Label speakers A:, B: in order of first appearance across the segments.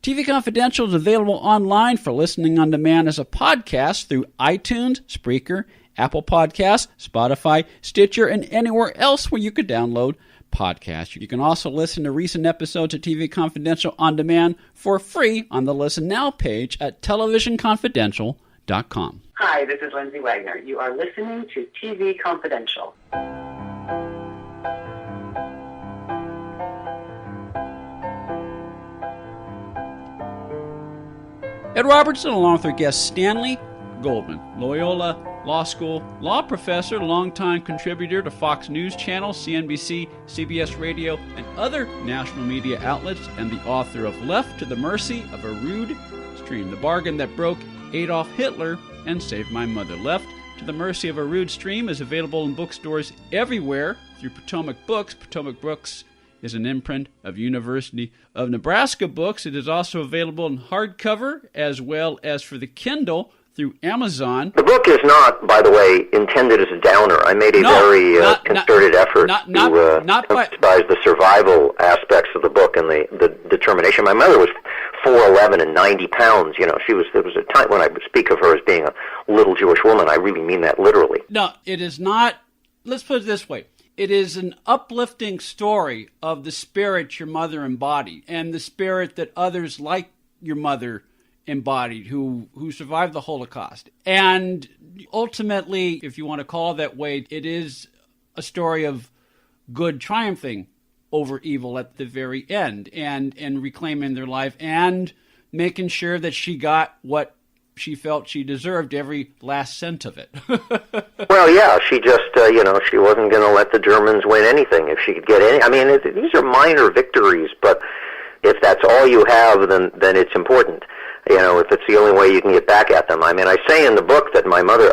A: TV Confidential is available online for listening on demand as a podcast through iTunes, Spreaker, Apple Podcasts, Spotify, Stitcher, and anywhere else where you could download podcasts. You can also listen to recent episodes of TV Confidential on demand for free on the Listen Now page at televisionconfidential.com.
B: Hi, this is Lindsay Wagner. You are listening to TV Confidential.
A: Ed Robertson, along with our guest Stanley Goldman, Loyola Law School law professor, longtime contributor to Fox News Channel, CNBC, CBS Radio, and other national media outlets, and the author of Left to the Mercy of a Rude Stream, the bargain that broke Adolf Hitler and saved my mother. Left to the Mercy of a Rude Stream is available in bookstores everywhere through Potomac Books. Potomac Books is an imprint of University of Nebraska Books. It is also available in hardcover as well as for the Kindle through Amazon.
C: The book is not, by the way, intended as a downer. I made a very concerted effort to emphasize the survival aspects of the book and the determination. My mother was 4'11" and 90 pounds. You know, there was a time when I speak of her as being a little Jewish woman. I really mean that literally.
A: No, it is not. Let's put it this way. It is an uplifting story of the spirit your mother embodied and the spirit that others like your mother embodied who survived the Holocaust. And ultimately, if you want to call it that way, it is a story of good triumphing over evil at the very end and reclaiming their life and making sure that she got what she felt she deserved, every last cent of it.
C: Well, yeah, she just, she wasn't going to let the Germans win anything if she could get any. I mean, these are minor victories, but if that's all you have, then it's important. You know, if it's the only way you can get back at them. I mean, I say in the book that my mother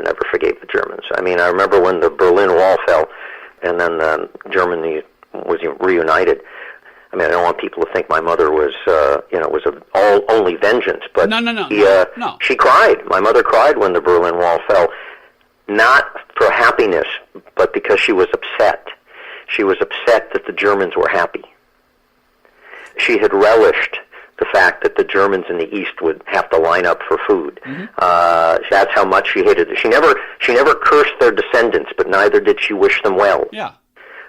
C: never forgave the Germans. I mean, I remember when the Berlin Wall fell, and then Germany was reunited. I mean, I don't want people to think my mother was, only vengeance. But
A: no.
C: She cried. My mother cried when the Berlin Wall fell, not for happiness, but because she was upset. She was upset that the Germans were happy. She had relished the fact that the Germans in the East would have to line up for food. Mm-hmm. That's how much she hated it. She never cursed their descendants, but neither did she wish them well.
A: Yeah.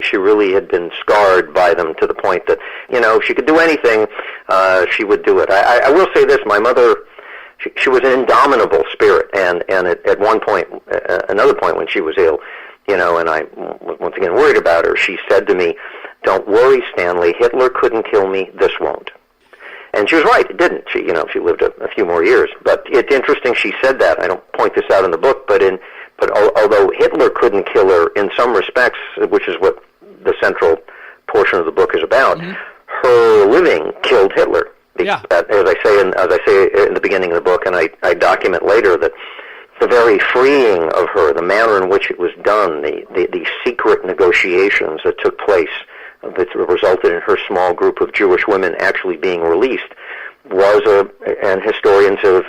C: She really had been scarred by them to the point that, if she could do anything, she would do it. I will say this, my mother, she was an indomitable spirit, and at one point, another point when she was ill, and I was once again worried about her, she said to me, "Don't worry, Stanley, Hitler couldn't kill me, this won't." And she was right, it didn't. She lived a few more years. But it's interesting she said that. I don't point this out in the book, but although Hitler couldn't kill her in some respects, which is what the central portion of the book is about, mm-hmm. her living killed Hitler.
A: Yeah.
C: As I say in the beginning of the book, and I document later that the very freeing of her, the manner in which it was done, the secret negotiations that took place that resulted in her small group of Jewish women actually being released, and historians have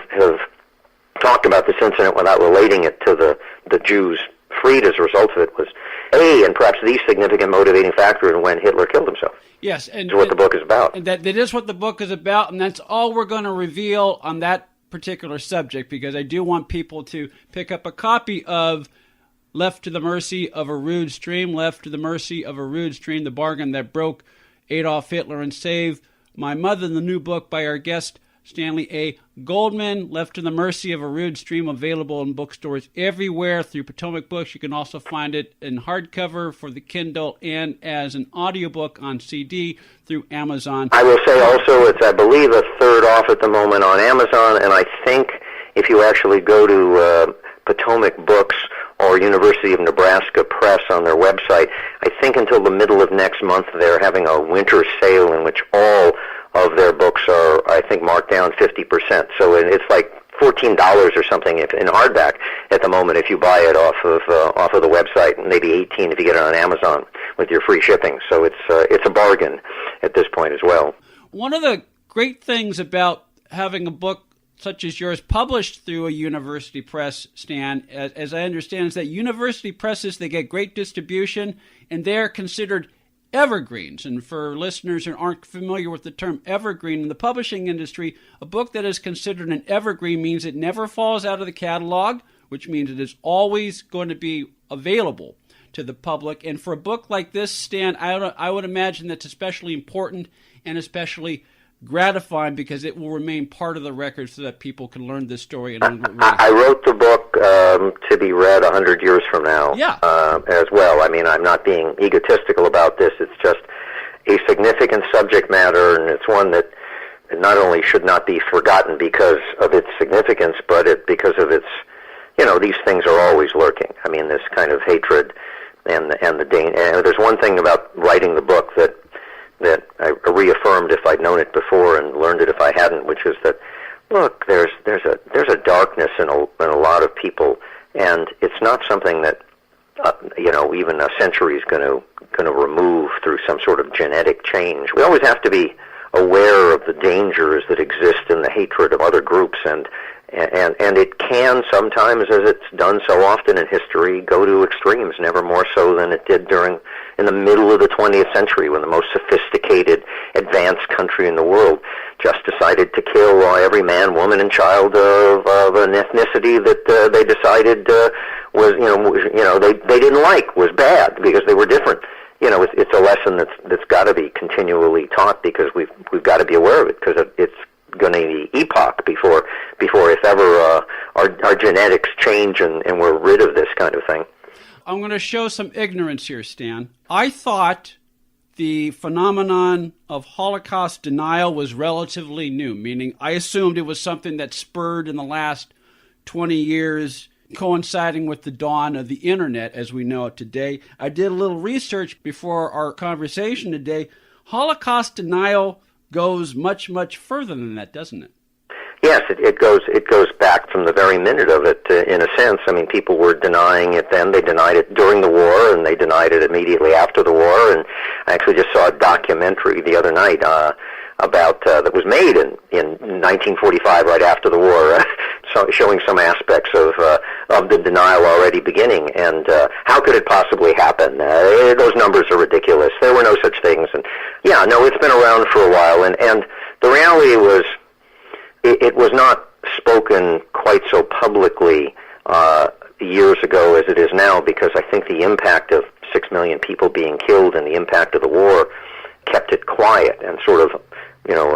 C: talked about this incident without relating it to the Jews freed as a result of it, was and perhaps the significant motivating factor in when Hitler killed himself.
A: Yes, and
C: that's what the book is about.
A: And that is what the book is about, and that's all we're going to reveal on that particular subject, because I do want people to pick up a copy of Left to the Mercy of a Rude Stream, Left to the Mercy of a Rude Stream, the bargain that broke Adolf Hitler and saved my mother, the new book by our guest, Stanley A. Goldman, Left to the Mercy of a Rude Stream, available in bookstores everywhere through Potomac Books. You can also find it in hardcover for the Kindle and as an audiobook on CD through Amazon.
C: I will say also it's, I believe, a third off at the moment on Amazon, and I think if you actually go to Potomac Books or University of Nebraska Press on their website, I think until the middle of next month they're having a winter sale in which all of their books are, I think, marked down 50%. So it's like $14 or something in hardback at the moment if you buy it off of the website, and maybe $18 if you get it on Amazon with your free shipping. So it's a bargain at this point as well.
A: One of the great things about having a book such as yours published through a university press, Stan, as I understand, is that university presses, they get great distribution, and they're considered evergreens. And for listeners who aren't familiar with the term evergreen in the publishing industry, a book that is considered an evergreen means it never falls out of the catalog, which means it is always going to be available to the public. And for a book like this, Stan, I would imagine that's especially important and especially gratifying because it will remain part of the record so that people can learn this story. And
C: I wrote the book to be read 100 years from now as well. I mean, I'm not being egotistical about this. It's just a significant subject matter, and it's one that not only should not be forgotten because of its significance, but because of its, these things are always lurking. I mean, this kind of hatred and the danger. And there's one thing about writing the book that I reaffirmed if I'd known it before and learned it if I hadn't, which is that, look, there's a darkness in a lot of people, and it's not something that even a century is going to remove through some sort of genetic change. We always have to be aware of the dangers that exist in the hatred of other groups, and it can sometimes, as it's done so often in history, go to extremes, never more so than it did in the middle of the 20th century when the most sophisticated, advanced country in the world just decided to kill every man, woman, and child of an ethnicity that they decided they didn't like, was bad because they were different. It's a lesson that's got to be continually taught because we've got to be aware of it because it's going to be epoch before if ever our genetics change and we're rid of this kind of thing.
A: I'm going to show some ignorance here, Stan. I thought the phenomenon of Holocaust denial was relatively new, meaning I assumed it was something that spurred in the last 20 years, coinciding with the dawn of the Internet as we know it today. I did a little research before our conversation today. Holocaust denial goes much, much further than that, doesn't it?
C: Yes, it goes back from the very minute of it, in a sense. I mean, people were denying it then. They denied it during the war, and they denied it immediately after the war. And I actually just saw a documentary the other night about that was made in 1945, right after the war, showing some aspects of the denial already beginning. And how could it possibly happen? Those numbers are ridiculous. There were no such things. And it's been around for a while. And the reality was, it was not spoken quite so publicly years ago as it is now, because I think the impact of 6 million people being killed and the impact of the war kept it quiet and sort of,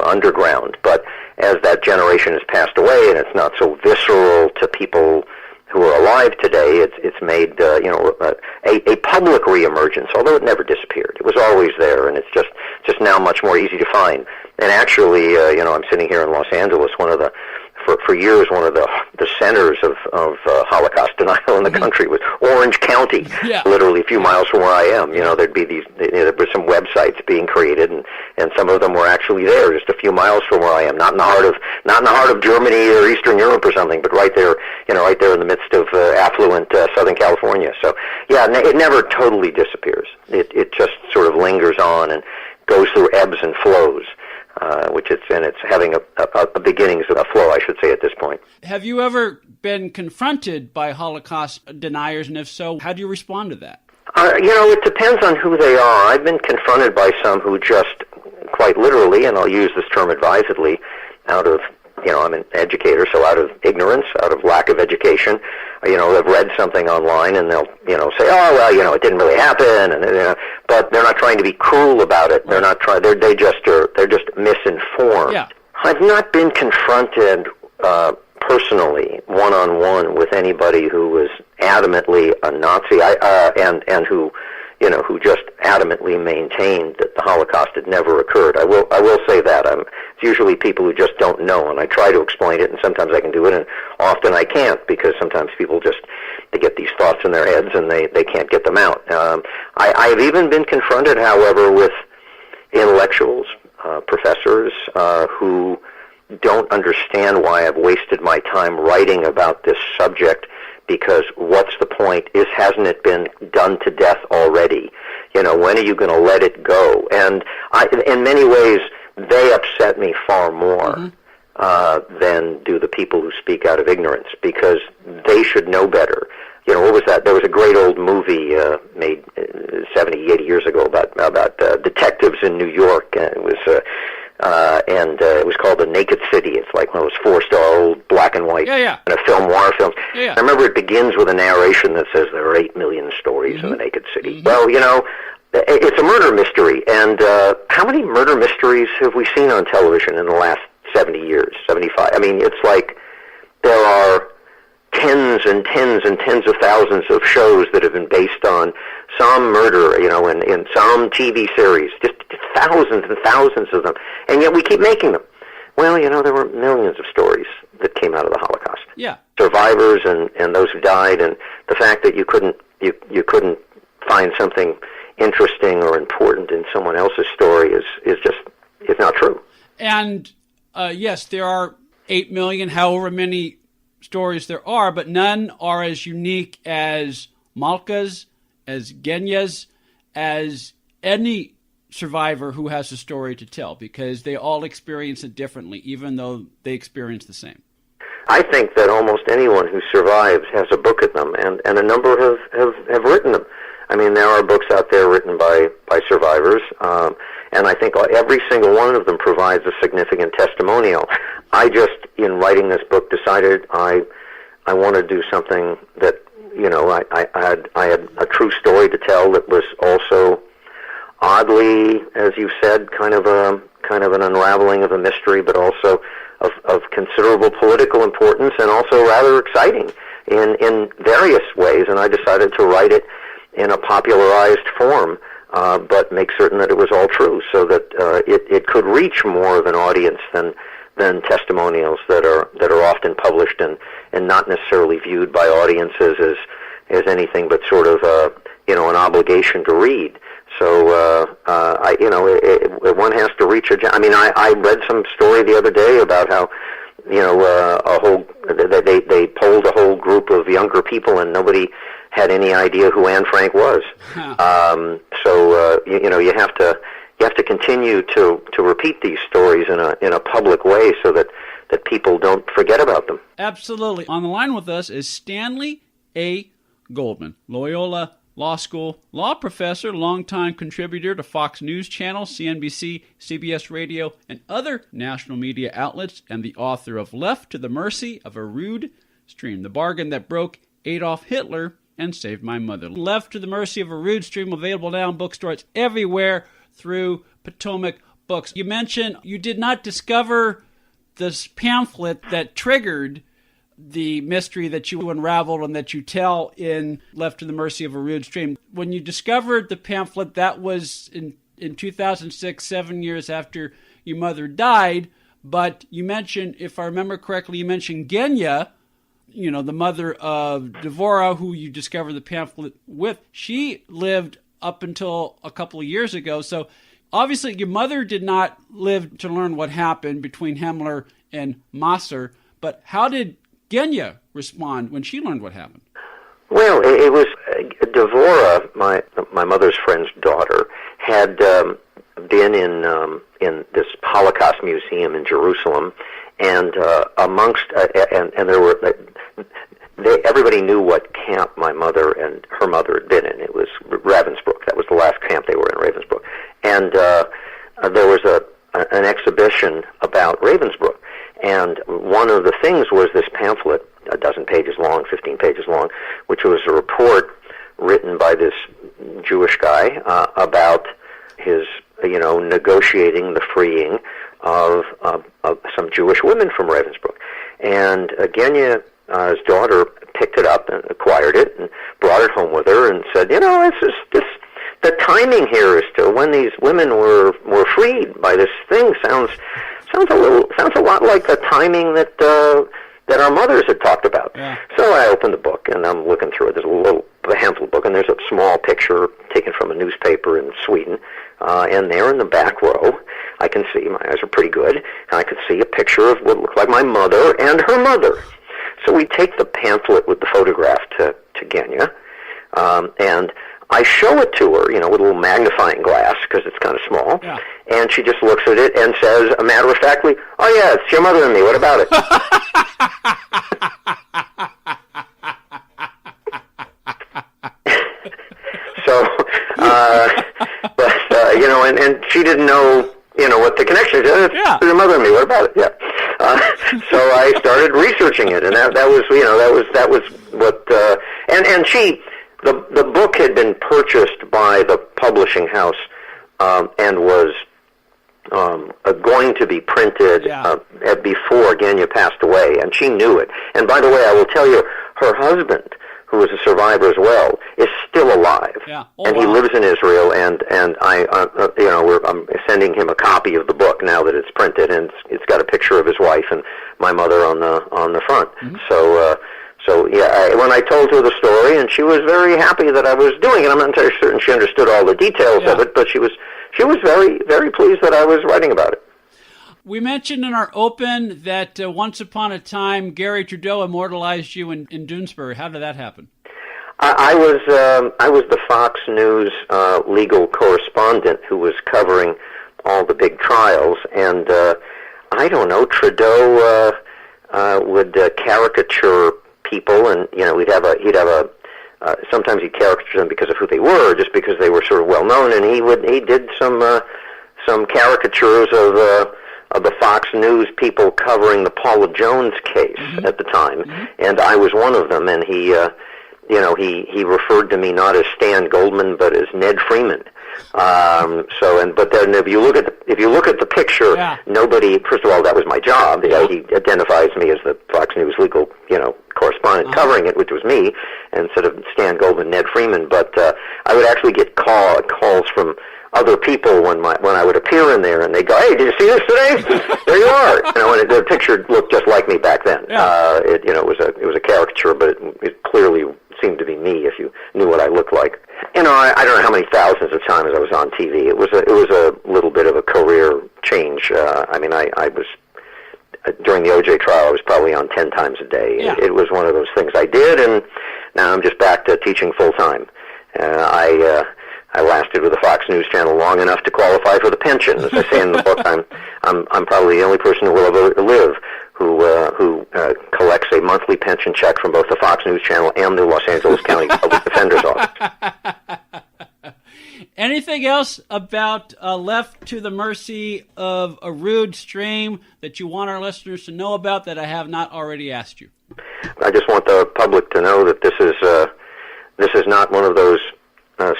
C: underground. But as that generation has passed away and it's not so visceral to people who are alive today, it's made a public reemergence, although it never disappeared. It was always there, and it's just now much more easy to find. And actually, I'm sitting here in Los Angeles, for years, one of the centers of Holocaust denial in the country was Orange County, literally a few miles from where I am. There'd be there were some websites being created, and some of them were actually there, just a few miles from where I am, not in the heart of Germany or Eastern Europe or something, but right there, right there in the midst of affluent Southern California. So, it never totally disappears. It just sort of lingers on and goes through ebbs and flows. It's having a beginnings of a flow, I should say, at this point.
A: Have you ever been confronted by Holocaust deniers, and if so, how do you respond to that?
C: It depends on who they are. I've been confronted by some who just, quite literally, and I'll use this term advisedly, out of, I'm an educator, so out of ignorance, out of lack of education, they've read something online and they'll, say, oh, well, it didn't really happen, and but they're not trying to be cruel about it. They're not trying. They're just misinformed. Yeah. I've not been confronted personally, one-on-one, with anybody who was adamantly a Nazi, and who just adamantly maintained that the Holocaust had never occurred. I will say that. It's usually people who just don't know, and I try to explain it, and sometimes I can do it, and often I can't, because sometimes people they get these thoughts in their heads, and they can't get them out. I've even been confronted, however, with intellectuals, professors, who don't understand why I've wasted my time writing about this subject, because what's the point? Hasn't it been done to death already? When are you going to let it go? And in many ways, they upset me far more than do the people who speak out of ignorance, because they should know better. what was that? There was a great old movie made 70, 80 years ago about detectives in New York. It was called The Naked City. It's like one of those 4-star old black and white kind of film noir films.
A: Yeah.
C: I remember it begins with a narration that says there are 8 million stories in the Naked City. Well, it's a murder mystery, and how many murder mysteries have we seen on television in the last 70 years, 75? I mean, it's like there are tens and tens and tens of thousands of shows that have been based on some murder, in some TV series, just thousands and thousands of them, and yet we keep making them. Well, there were millions of stories that came out of the Holocaust.
A: Yeah.
C: Survivors and those who died, and the fact that you couldn't find something interesting or important in someone else's story is not true.
A: And yes, there are 8 million, however many stories there are, but none are as unique as Malka's, as Genya's, as any survivor who has a story to tell, because they all experience it differently, even though they experience the same.
C: I think that almost anyone who survives has a book in them, and a number have written them. I mean, there are books out there written by survivors, and I think every single one of them provides a significant testimonial. I just, in writing this book, decided I want to do something that, I had a true story to tell that was also oddly, as you said, kind of an unraveling of a mystery, but also of considerable political importance and also rather exciting in various ways. And I decided to write it in a popularized form, but make certain that it was all true, so that it could reach more of an audience than testimonials that are often published and not necessarily viewed by audiences as anything but sort of an obligation to read. So one has to reach I read some story the other day about how they polled a whole group of younger people and nobody had any idea who Anne Frank was. You have to continue to repeat these stories in a public way so that people don't forget about them.
A: Absolutely. On the line with us is Stanley A. Goldman, Loyola Law School law professor, longtime contributor to Fox News Channel, CNBC, CBS Radio, and other national media outlets, and the author of Left to the Mercy of a Rude Stream, the bargain that broke Adolf Hitler and saved my mother. Left to the Mercy of a Rude Stream, available now in bookstores everywhere through Potomac Books. You mentioned you did not discover this pamphlet that triggered the mystery that you unraveled and that you tell in Left to the Mercy of a Rude Stream. When you discovered the pamphlet, that was in 2006, 7 years after your mother died. But you mentioned, if I remember correctly, you mentioned Genya, the mother of Devora, who you discovered the pamphlet with. She lived up until a couple of years ago. So obviously your mother did not live to learn what happened between Himmler and Masser. But how did Genya respond when she learned what happened?
C: Well, it was Devora, my mother's friend's daughter, had been in this Holocaust museum in Jerusalem, and and there were everybody knew what camp my mother and her mother had been in. It was Ravensbrück. That was the last camp they were in, Ravensbrück, and there was an exhibition about Ravensbrück. And one of the things was this pamphlet, a dozen pages long, 15 pages long, which was a report written by this Jewish guy about his, negotiating the freeing of some Jewish women from Ravensbrück. And Genya's daughter picked it up and acquired it and brought it home with her and said, the timing here as to when these women were freed by this thing sounds a lot like the timing that our mothers had talked about.
A: Yeah.
C: So I opened the book and I'm looking through it. There's a little pamphlet book and there's a small picture taken from a newspaper in Sweden. And there in the back row, I can see, my eyes are pretty good, and I could see a picture of what looked like my mother and her mother. So we take the pamphlet with the photograph to Genya, and I show it to her, with a little magnifying glass because it's kind of small,
A: yeah.
C: And she just looks at it and says, matter-of-factly, "Oh yeah, it's your mother and me. What about it?" didn't know, what the connection is.
A: Yeah.
C: Your mother and me. What about it? Yeah. So I started researching it, and that was what. And the book had been purchased by the publishing house, and was going to be printed before Genya passed away, and she knew it. And by the way, I will tell you, her husband, who is a survivor as well, is still alive, and he lives in Israel. And I'm sending him a copy of the book now that it's printed, and it's got a picture of his wife and my mother on the front. Mm-hmm. So when I told her the story, and she was very happy that I was doing it. I'm not entirely certain she understood all the details of it, but she was very, very pleased that I was writing about it.
A: We mentioned in our open that once upon a time, Gary Trudeau immortalized you in Doonesbury. How did that happen?
C: I was the Fox News legal correspondent who was covering all the big trials, and I don't know, Trudeau would caricature people, and he'd have a sometimes he'd caricature them because of who they were, just because they were sort of well known, and he did some caricatures of the Fox News people covering the Paula Jones case at the time, and I was one of them, and he referred to me not as Stan Goldman but as Ned Freeman. But then if you look at the picture, nobody. First of all, that was my job. He identifies me as the Fox News legal, correspondent covering it, which was me, instead of Stan Goldman, Ned Freeman. But I would actually get calls from other people when I would appear in there, and they go, "Hey, did you see this today? There you are." And the picture looked just like me back then. It was a caricature, but it clearly seemed to be me if you knew what I looked like. I don't know how many thousands of times I was on TV. It was a little bit of a career change. I was during the OJ trial. I was probably on 10 times a day. Yeah. It was one of those things I did, and now I'm just back to teaching full time. I lasted with the Fox News Channel long enough to qualify for the pension. As I say in the book, I'm probably the only person who will ever live who collects a monthly pension check from both the Fox News Channel and the Los Angeles County Public Defender's Office.
A: Anything else about left to the mercy of a rude stream that you want our listeners to know about that I have not already asked you?
C: I just want the public to know that this is not one of those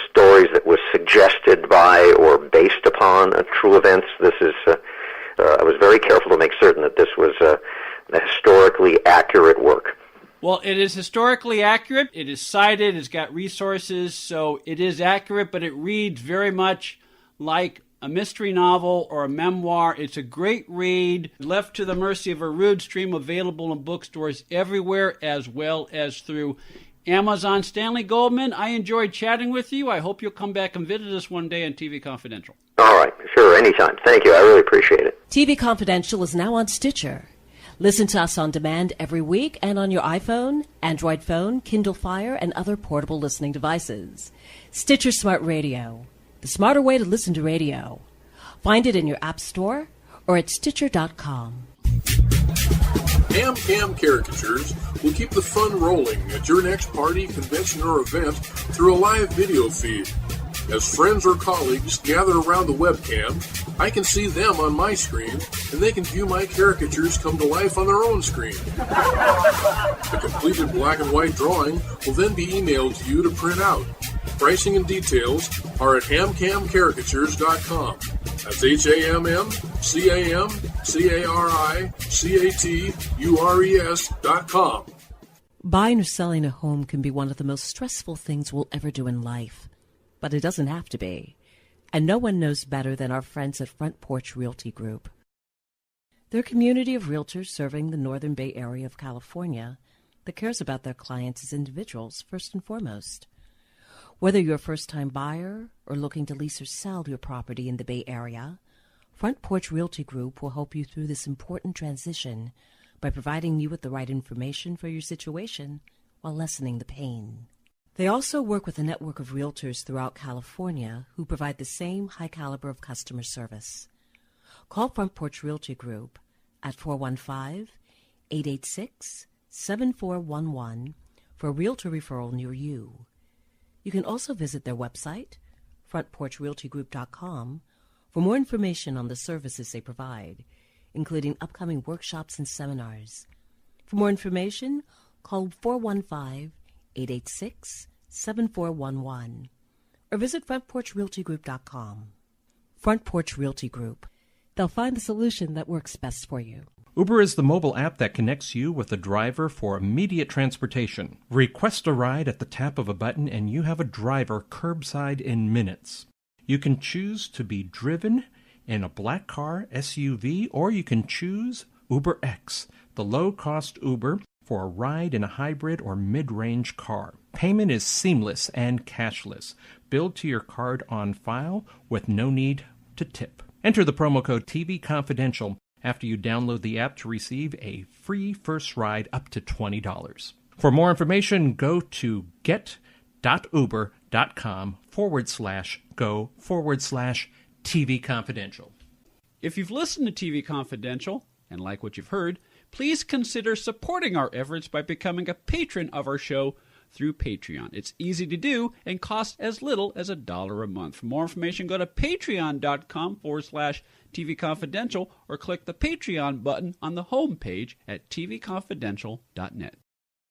C: stories that was suggested by or based upon true events. This is. I was very careful to make certain that this was a historically accurate work.
A: Well, it is historically accurate. It is cited. It's got resources, so it is accurate, but it reads very much like a mystery novel or a memoir. It's a great read. Left to the mercy of a rude stream, available in bookstores everywhere, as well as through Amazon. Stanley Goldman, I enjoyed chatting with you. I hope you'll come back and visit us one day on TV Confidential.
C: All right, sure, anytime. Thank you. I really appreciate it.
D: TV Confidential is now on Stitcher. Listen to us on demand every week and on your iPhone, Android phone, Kindle Fire, and other portable listening devices. Stitcher Smart Radio, the smarter way to listen to radio. Find it in your app store or at Stitcher.com.
E: Cam Caricatures will keep the fun rolling at your next party, convention, or event through a live video feed. As friends or colleagues gather around the webcam, I can see them on my screen, and they can view my caricatures come to life on their own screen. The completed black and white drawing will then be emailed to you to print out. Pricing and details are at hamcamcaricatures.com. That's HAMMCAMCARICATURES.com.
D: Buying or selling a home can be one of the most stressful things we'll ever do in life. But it doesn't have to be. And no one knows better than our friends at Front Porch Realty Group. They're a community of realtors serving the Northern Bay Area of California that cares about their clients as individuals first and foremost. Whether you're a first-time buyer or looking to lease or sell your property in the Bay Area, Front Porch Realty Group will help you through this important transition by providing you with the right information for your situation while lessening the pain. They also work with a network of realtors throughout California who provide the same high caliber of customer service. Call Front Porch Realty Group at 415-886-7411 for a realtor referral near you. You can also visit their website, frontporchrealtygroup.com, For more information on the services they provide, including upcoming workshops and seminars. For more information, call 415-886-7411 or visit frontporchrealtygroup.com. Front Porch Realty Group. They'll find the solution that works best for you.
F: Uber is the mobile app that connects you with a driver for immediate transportation. Request a ride at the tap of a button and you have a driver curbside in minutes. You can choose to be driven in a black car, SUV, or you can choose UberX, the low-cost Uber for a ride in a hybrid or mid-range car. Payment is seamless and cashless, billed to your card on file with no need to tip. Enter the promo code TV Confidential after you download the app to receive a free first ride up to $20. For more information, go to get.uber.com/go/TV Confidential.
A: If you've listened to TV Confidential and like what you've heard, please consider supporting our efforts by becoming a patron of our show through Patreon. It's easy to do and costs as little as $1 a month. For more information, go to patreon.com/TV Confidential or click the Patreon button on the homepage at tvconfidential.net.